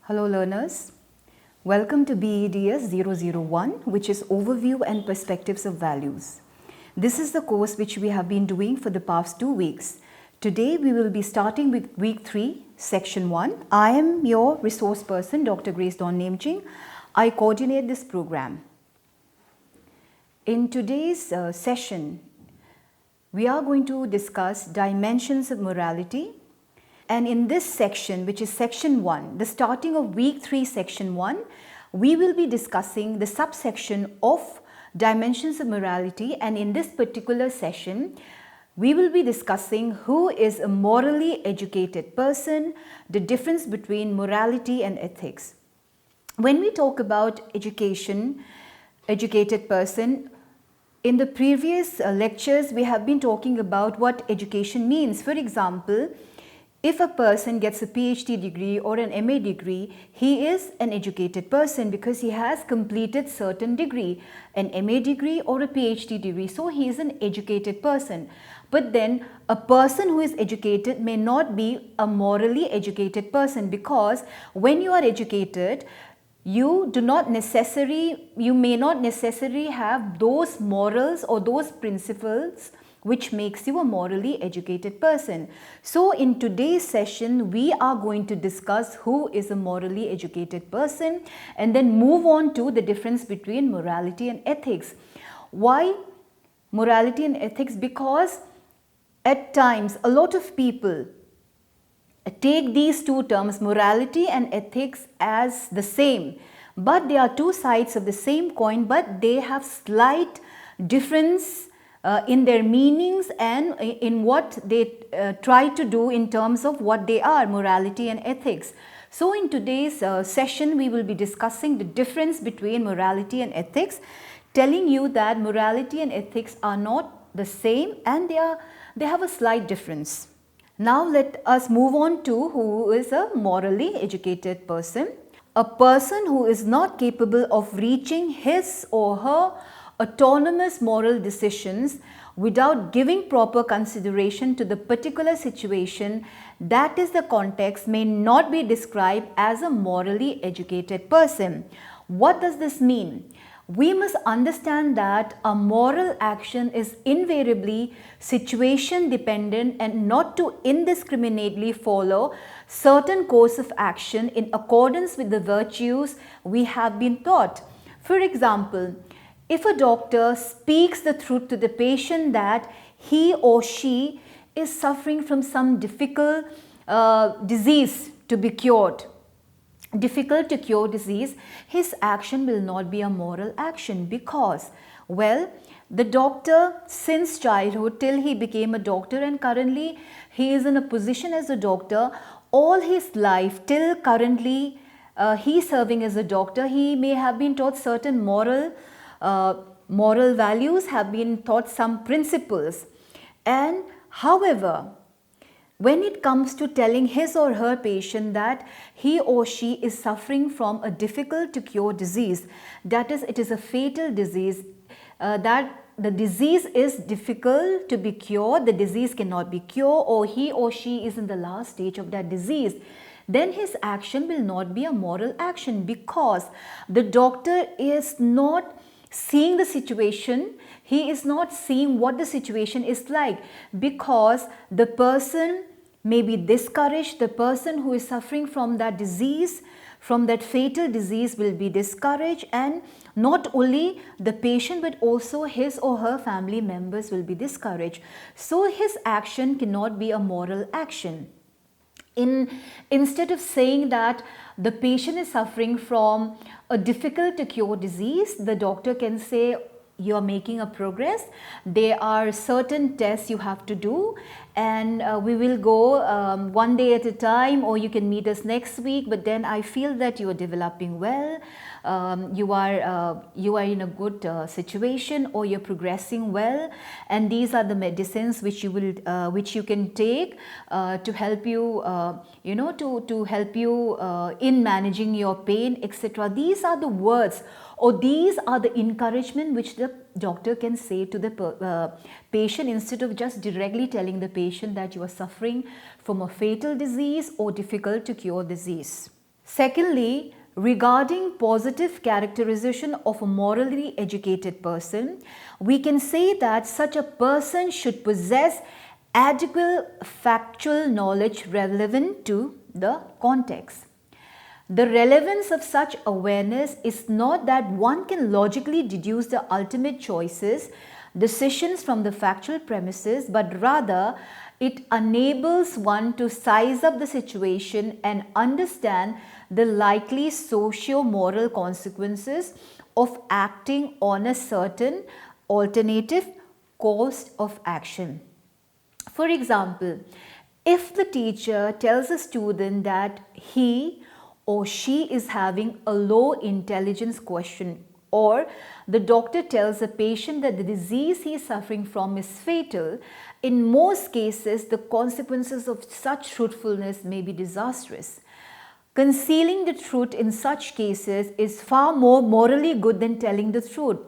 Hello learners, welcome to BEDS 001, which is Overview and Perspectives of Values. This is the course which we have been doing for the past 2 weeks. Today we will be starting with week 3, section 1. I am your resource person, Dr. Grace Dawn Namjing. I coordinate this program. In today's session, we are going to discuss dimensions of morality. And in this section, which is section 1, the starting of week 3, section 1, we will be discussing the subsection of dimensions of morality. And in this particular session, we will be discussing who is a morally educated person, the difference between morality and ethics. When we talk about education, educated person, in the previous lectures, we have been talking about what education means. For example, if a person gets a PhD degree or an MA degree, he is an educated person because he has completed certain degree, an MA degree or a PhD degree. So he is an educated person. But then a person who is educated may not be a morally educated person, because when you are educated, you may not necessarily have those morals or those principles which makes you a morally educated person. So in today's session, we are going to discuss who is a morally educated person and then move on to the difference between morality and ethics. Why morality and ethics? Because at times a lot of people take these two terms, morality and ethics, as the same, but they are two sides of the same coin, but they have slight difference in their meanings and in what they try to do in terms of what they are, morality and ethics. So in today's session, we will be discussing the difference between morality and ethics, telling you that morality and ethics are not the same and they have a slight difference. Now let us move on to who is a morally educated person. A person who is not capable of reaching his or her autonomous moral decisions without giving proper consideration to the particular situation that is the context may not be described as a morally educated person. What does this mean? We must understand that a moral action is invariably situation dependent and not to indiscriminately follow certain course of action in accordance with the virtues we have been taught. For example, if a doctor speaks the truth to the patient that he or she is suffering from some difficult disease to be cured, difficult to cure disease, his action will not be a moral action because, well, the doctor since childhood till he became a doctor, and currently he is in a position as a doctor, all his life till currently he is serving as a doctor, he may have been taught certain moral values, have been taught some principles. And however, when it comes to telling his or her patient that he or she is suffering from a difficult to cure disease, that is, it is a fatal disease, that the disease is difficult to be cured, the disease cannot be cured, or he or she is in the last stage of that disease, then his action will not be a moral action because the doctor is not seeing the situation, he is not seeing what the situation is like, because the person may be discouraged, the person who is suffering from that disease, from that fatal disease will be discouraged, and not only the patient but also his or her family members will be discouraged. So his action cannot be a moral action. Instead of saying that the patient is suffering from a difficult to cure disease, the doctor can say, you are making a progress, there are certain tests you have to do, and we will go one day at a time, or you can meet us next week, but then I feel that you are developing well, you are in a good situation, or you're progressing well, and these are the medicines which you can take to help you to help you in managing your pain, etc. These are the words, or these are the encouragement which the doctor can say to the patient, instead of just directly telling the patient that you are suffering from a fatal disease or difficult to cure disease. Secondly, regarding positive characterization of a morally educated person, we can say that such a person should possess adequate factual knowledge relevant to the context. The relevance of such awareness is not that one can logically deduce the ultimate choices, decisions from the factual premises, but rather it enables one to size up the situation and understand the likely socio-moral consequences of acting on a certain alternative course of action. For example, if the teacher tells a student that he or she is having a low intelligence quotient, or the doctor tells a patient that the disease he is suffering from is fatal, in most cases the consequences of such truthfulness may be disastrous. Concealing the truth in such cases is far more morally good than telling the truth.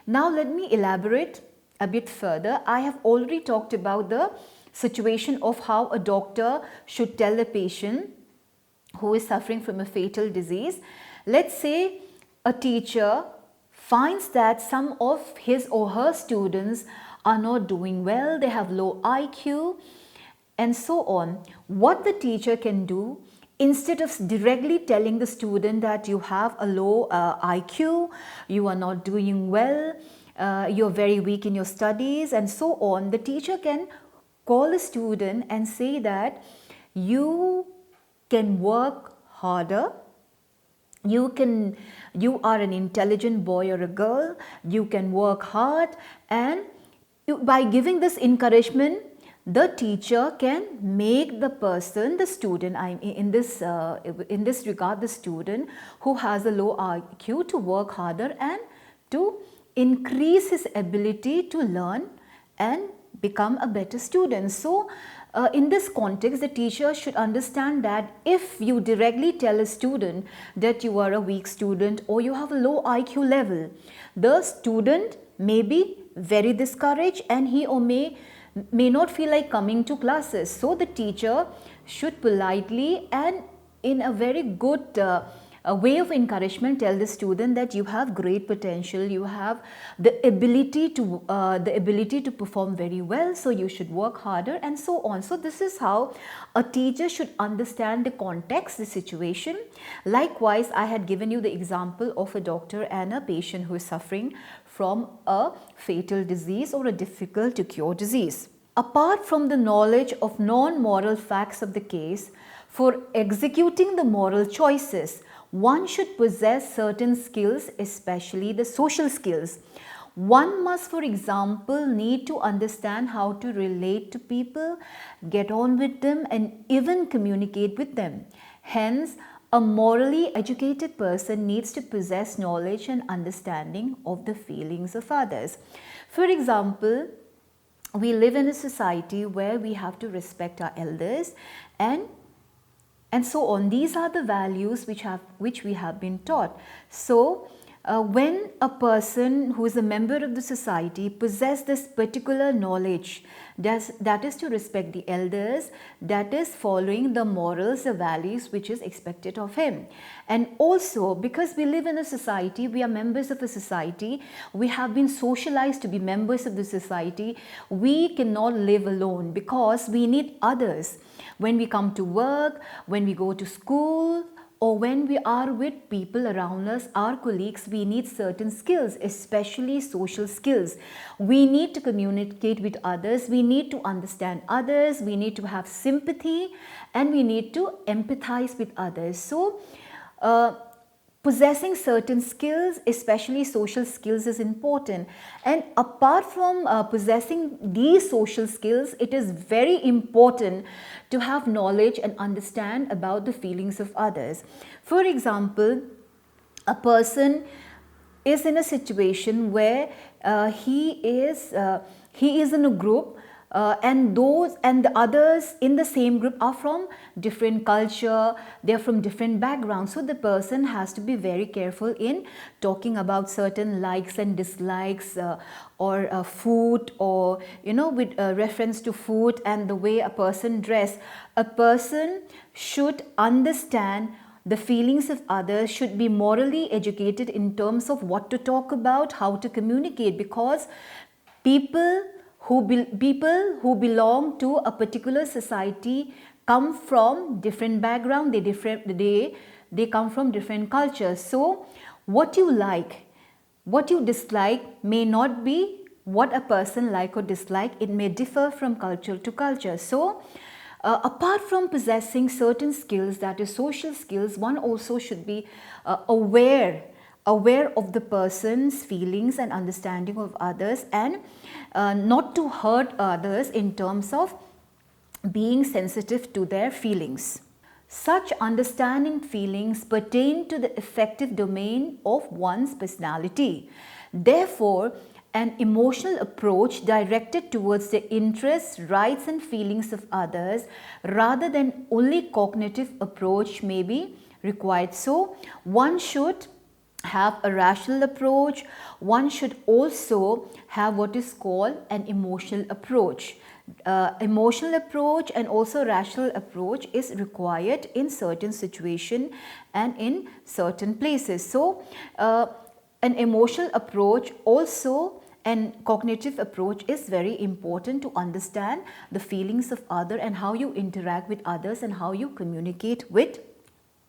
Now let me elaborate a bit further. I have already talked about the situation of how a doctor should tell a patient who is suffering from a fatal disease. Let's say a teacher finds that some of his or her students are not doing well, they have low IQ and so on. What the teacher can do, instead of directly telling the student that you have a low IQ, you are not doing well, you're very weak in your studies and so on, the teacher can call a student and say that you can work harder, you are an intelligent boy or a girl, you can work hard, and by giving this encouragement, the teacher can make the person, the student, in this regard, the student who has a low IQ, to work harder and to increase his ability to learn and become a better student. So in this context, the teacher should understand that if you directly tell a student that you are a weak student or you have a low IQ level, the student may be very discouraged and he or may not feel like coming to classes. So the teacher should politely and in a very good a way of encouragement tell the student that you have great potential, you have the ability to perform very well, so you should work harder and so on. So this is how a teacher should understand the context, the situation. Likewise, I had given you the example of a doctor and a patient who is suffering from a fatal disease or a difficult to cure disease. Apart from the knowledge of non-moral facts of the case, for executing the moral choices, one should possess certain skills, especially the social skills. One must, for example, need to understand how to relate to people, get on with them, and even communicate with them. Hence, a morally educated person needs to possess knowledge and understanding of the feelings of others. For example, we live in a society where we have to respect our elders and so on. These are the values which we have been taught. So when a person who is a member of the society possesses this particular knowledge, that is to respect the elders, that is following the morals, the values which is expected of him. And also, because we live in a society, we are members of a society, we have been socialized to be members of the society, we cannot live alone because we need others. When we come to work, when we go to school, or when we are with people around us, our colleagues, we need certain skills, especially social skills. We need to communicate with others, we need to understand others, we need to have sympathy, and we need to empathize with others. So, possessing certain skills, especially social skills, is important. And apart from possessing these social skills, it is very important to have knowledge and understand about the feelings of others. For example, a person is in a situation where he is in a group and the others in the same group are from different culture, they are from different backgrounds. So the person has to be very careful in talking about certain likes and dislikes or food, or with reference to food and the way a person dress. A person should understand the feelings of others should be morally educated in terms of what to talk about, how to communicate, because people who belong to a particular society come from different background, they come from different cultures. So what you like, what you dislike may not be what a person like or dislike. It may differ from culture to culture. So apart from possessing certain skills, that is social skills, one also should be aware of the person's feelings and understanding of others, and not to hurt others in terms of being sensitive to their feelings. Such understanding feelings pertain to the affective domain of one's personality. Therefore, an emotional approach directed towards the interests, rights and feelings of others rather than only cognitive approach may be required. So, one should have a rational approach. One should also have what is called an emotional approach. Emotional approach and also rational approach is required in certain situation and in certain places. So, an emotional approach also and cognitive approach is very important to understand the feelings of others and how you interact with others and how you communicate with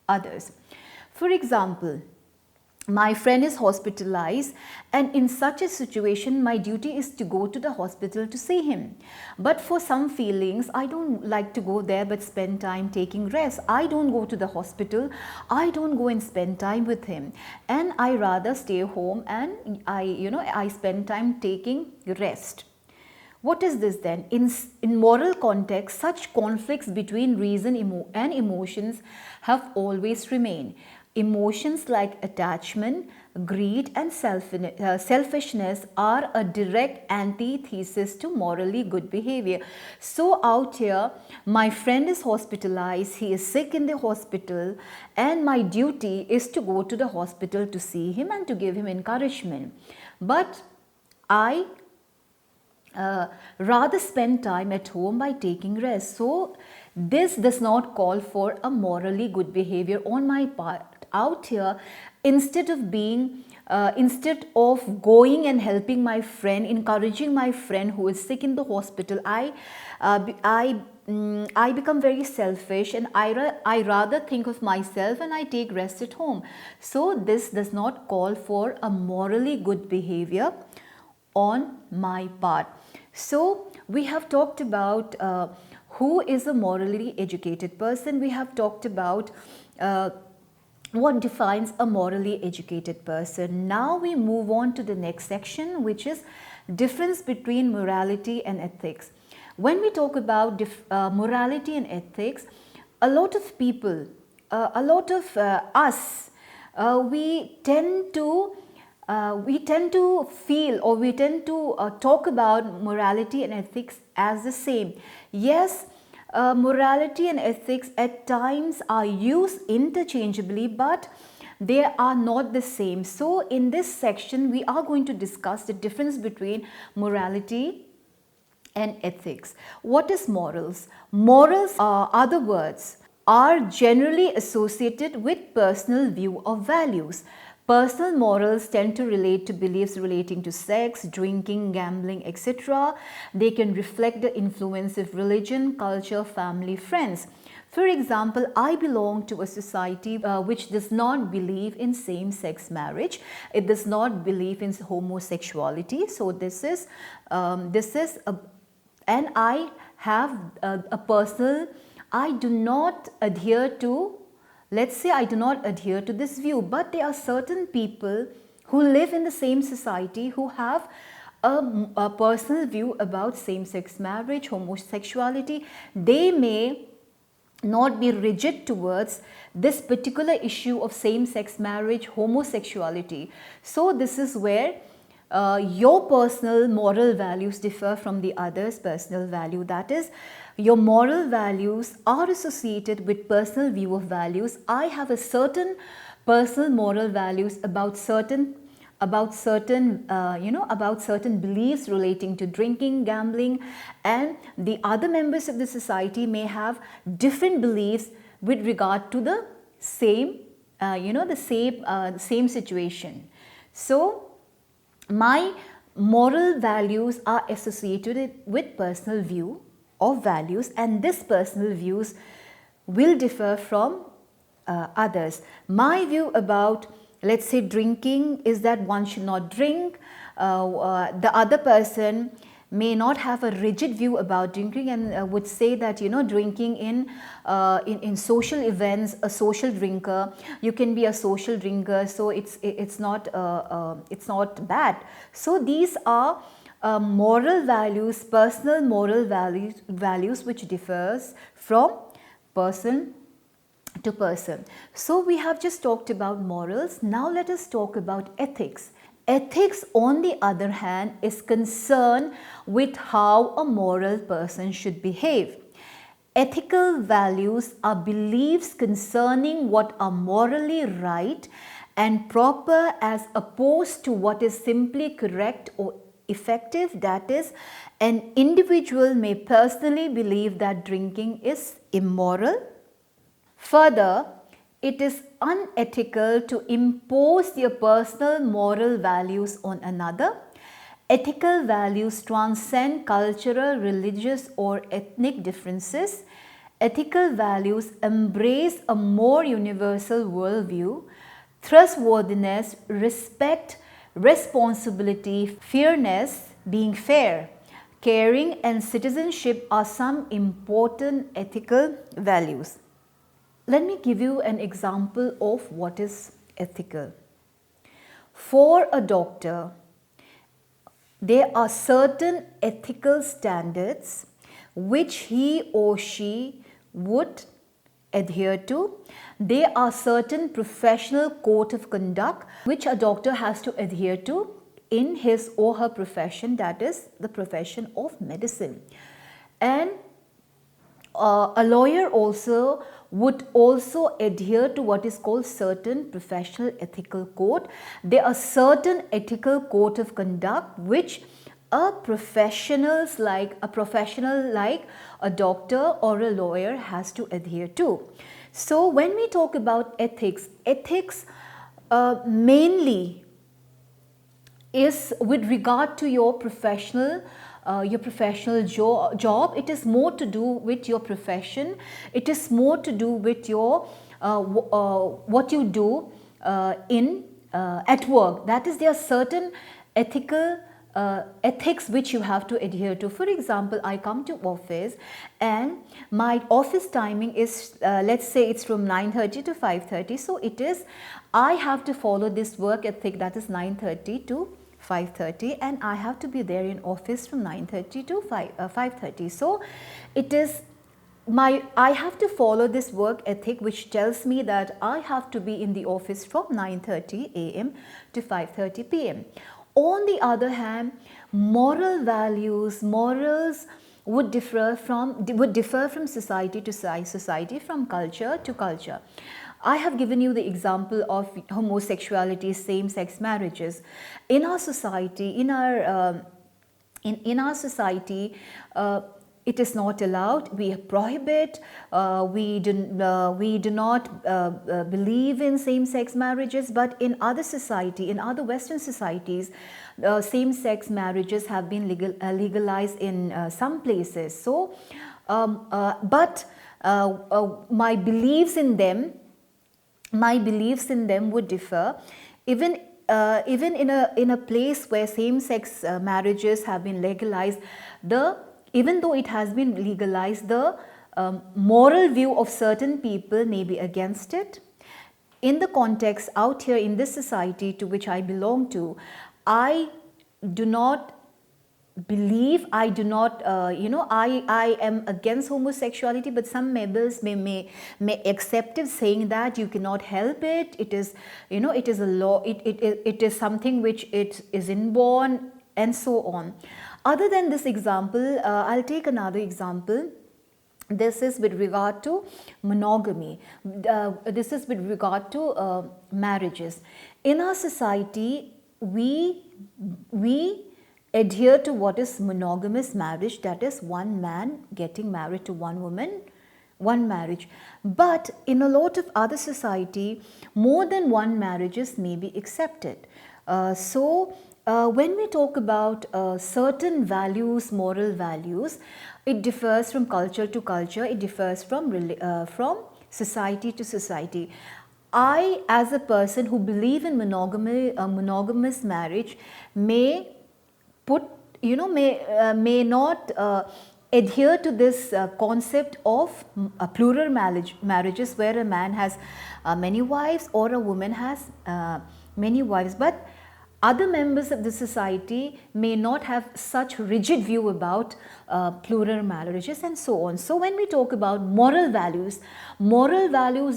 others. For example, my friend is hospitalized, and in such a situation my duty is to go to the hospital to see him. But for some feelings, I don't like to go there but spend time taking rest. I don't go to the hospital, I don't go and spend time with him, and I rather stay home and I spend time taking rest. What is this then? In moral context, such conflicts between reason and emotions have always remained. Emotions like attachment, greed and selfishness are a direct antithesis to morally good behavior. So out here, my friend is hospitalized, he is sick in the hospital, and my duty is to go to the hospital to see him and to give him encouragement. But I rather spend time at home by taking rest. So this does not call for a morally good behavior on my part. Out here, instead of going and helping my friend, encouraging my friend who is sick in the hospital, I become very selfish, and I rather think of myself and I take rest at home. So this does not call for a morally good behavior on my part. So we have talked about who is a morally educated person. We have talked about what defines a morally educated person. Now we move on to the next section, which is difference between morality and ethics. When we talk about morality and ethics, a lot of people, us, we tend to feel, or we tend to talk about morality and ethics as the same. Yes, morality and ethics at times are used interchangeably, but they are not the same. So in this section, we are going to discuss the difference between morality and ethics. What is morals? Morals, other words, are generally associated with personal view of values. Personal morals tend to relate to beliefs relating to sex, drinking, gambling, etc. They can reflect the influence of religion, culture, family, friends. For example, I belong to a society which does not believe in same-sex marriage. It does not believe in homosexuality. So and I have a personal, I do not adhere to, let's say I do not adhere to this view, but there are certain people who live in the same society who have a personal view about same-sex marriage, homosexuality. They may not be rigid towards this particular issue of same-sex marriage, homosexuality. So this is where your personal moral values differ from the other's personal value. That is, your moral values are associated with personal view of values. I have a certain personal moral values about certain beliefs relating to drinking, gambling, and the other members of the society may have different beliefs with regard to the same, same situation. So my moral values are associated with personal view of values, and this personal views will differ from others. My view about, let's say, drinking is that one should not drink. The other person may not have a rigid view about drinking and would say that, drinking in social events, a social drinker, you can be a social drinker, so it's not bad. So these are moral values, personal moral values which differs from person to person. So we have just talked about morals. Now let us talk about ethics. Ethics, on the other hand, is concerned with how a moral person should behave. Ethical values are beliefs concerning what are morally right and proper, as opposed to what is simply correct or effective. That is, an individual may personally believe that drinking is immoral. Further, it is unethical to impose their personal moral values on another. Ethical values transcend cultural, religious, or ethnic differences. Ethical values embrace a more universal worldview. Trustworthiness, respect, responsibility, fairness, being fair, caring, and citizenship are some important ethical values. Let me give you an example of what is ethical. For a doctor, there are certain ethical standards which he or she would adhere to. There are certain professional code of conduct which a doctor has to adhere to in his or her profession, that is the profession of medicine. And a lawyer also would also adhere to what is called certain professional ethical code. There are certain ethical code of conduct which a professional like a doctor or a lawyer has to adhere to. So when we talk about ethics, mainly is with regard to your professional job. It is more to do with your profession. It is more to do with your what you do at work. That is, there are certain ethics which you have to adhere to. For example, I come to office and my office timing is let's say it's from 9:30 to 5:30. So it is, I have to follow this work ethic, that is 9:30 to 5:30, and I have to be there in office from 9:30 to 5:30. So it is I have to follow this work ethic which tells me that I have to be in the office from 9:30 a.m. to 5:30 p.m. On the other hand, morals would differ from society to society, from culture to culture. I have given you the example of homosexuality, same-sex marriages. In our society, in our society, it is not allowed. We prohibit. We do not believe in same-sex marriages. But in other society, in other Western societies, same-sex marriages have been legalized in some places. So, my beliefs in them would differ. Even in a place where same-sex marriages have been legalized, even though it has been legalized, the moral view of certain people may be against it. In the context out here in this society to which I belong to, I do not believe, I do not, I am against homosexuality, but some members may accept it, saying that you cannot help it. It is, it is a law. It is something which it is inborn, and so on. Other than this example, I'll take another example. This is with regard to monogamy. This is with regard to marriages. In our society, we adhere to what is monogamous marriage, that is one man getting married to one woman one marriage. But in a lot of other society, more than one marriages may be accepted. When we talk about certain values, moral values, it differs from culture to culture, it differs from society to society. I, as a person who believe in monogamy, monogamous marriage, may put, may not adhere to this concept of plural marriages where a man has many wives or a woman has many wives. But other members of the society may not have such rigid view about plural marriages and so on. So when we talk about moral values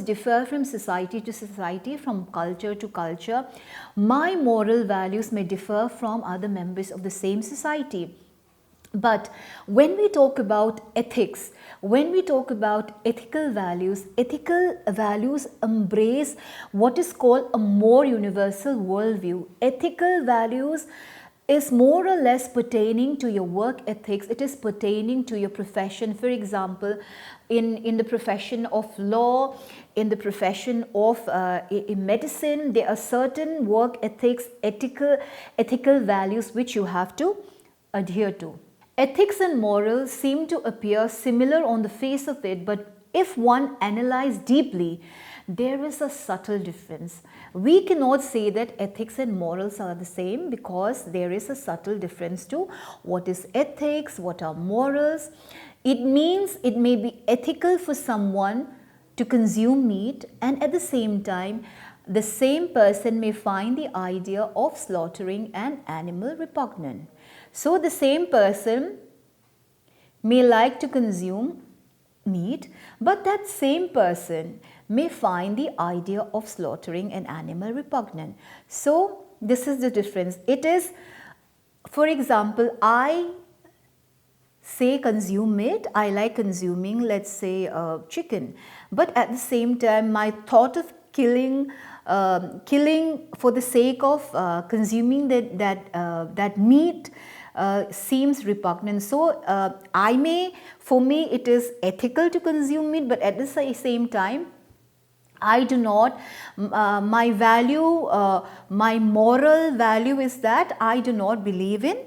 differ from society to society, from culture to culture. My moral values may differ from other members of the same society. But when we talk about ethics, when we talk about ethical values embrace what is called a more universal worldview. Ethical values is more or less pertaining to your work ethics, it is pertaining to your profession. For example, in the profession of law, in the profession of in medicine, there are certain work ethics, ethical values which you have to adhere to. Ethics and morals seem to appear similar on the face of it, but if one analyzes deeply, there is a subtle difference. We cannot say that ethics and morals are the same because there is a subtle difference to what is ethics, what are morals. It means it may be ethical for someone to consume meat, and at the same time, the same person may find the idea of slaughtering an animal repugnant. So the same person may like to consume meat, but that same person may find the idea of slaughtering an animal repugnant. So this is the difference. It is, for example, I say consume meat, I like consuming, let's say, chicken, but at the same time my thought of killing for the sake of consuming that meat seems repugnant. So for me it is ethical to consume meat, but at the same time I do not, my moral value is that I do not believe in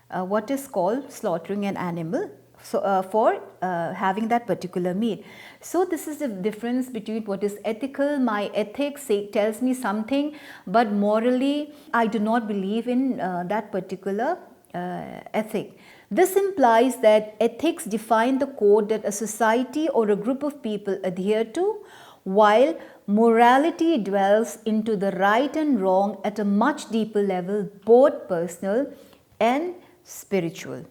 what is called slaughtering an animal for having that particular meat. So this is the difference between what is ethical. My ethics tells me something, but morally I do not believe in that particular ethic. This implies that ethics define the code that a society or a group of people adhere to, while morality dwells into the right and wrong at a much deeper level, both personal and spiritual.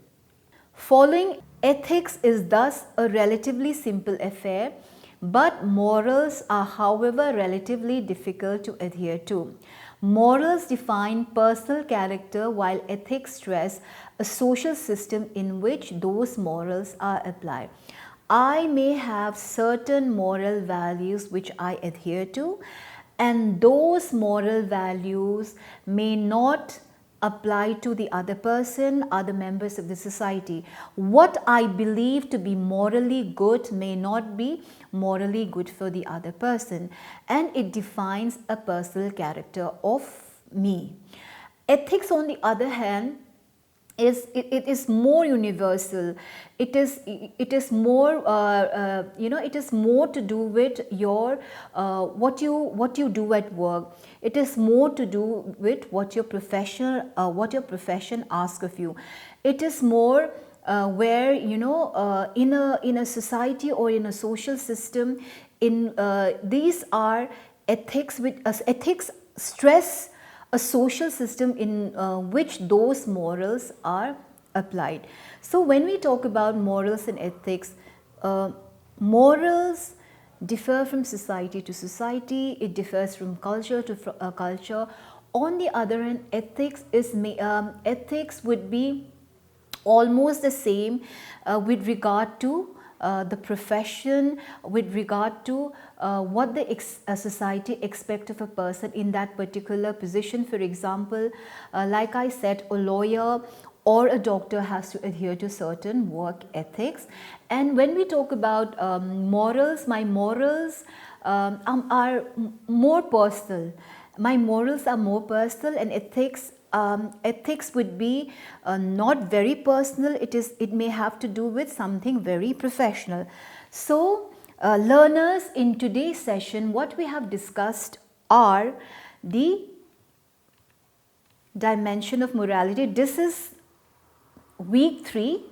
Following ethics is thus a relatively simple affair, but morals are, however, relatively difficult to adhere to. Morals define personal character, while ethics stress a social system in which those morals are applied. I may have certain moral values which I adhere to, and those moral values may not apply to the other person, other members of the society. What I believe to be morally good may not be morally good for the other person, and it defines a personal character of me. Ethics, on the other hand, it is more universal. It is more it is more to do with your what you do at work. It is more to do with what your profession asks of you. It is more where in a society or in a social system, these are ethics, which ethics stress a social system in which those morals are applied. So when we talk about morals and ethics, morals differ from society to society, it differs from culture to culture. On the other hand, ethics would be almost the same with regard to the profession, with regard to what the society expects of a person in that particular position. For example, like I said, a lawyer or a doctor has to adhere to certain work ethics. And when we talk about morals, my morals are more personal. My morals are more personal, and ethics would be not very personal. It may have to do with something very professional. So learners, in today's session, what we have discussed are the dimension of morality. This is week 3,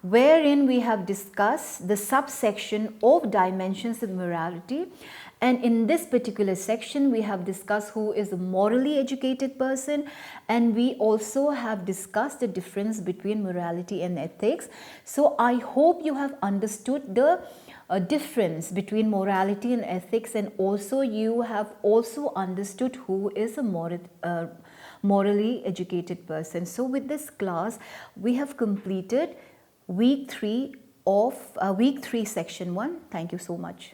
wherein we have discussed the subsection of dimensions of morality. And in this particular section, we have discussed who is a morally educated person, and we also have discussed the difference between morality and ethics. So I hope you have understood the difference between morality and ethics, and also you have also understood who is a morally educated person. So with this class, we have completed week 3 section 1. Thank you so much.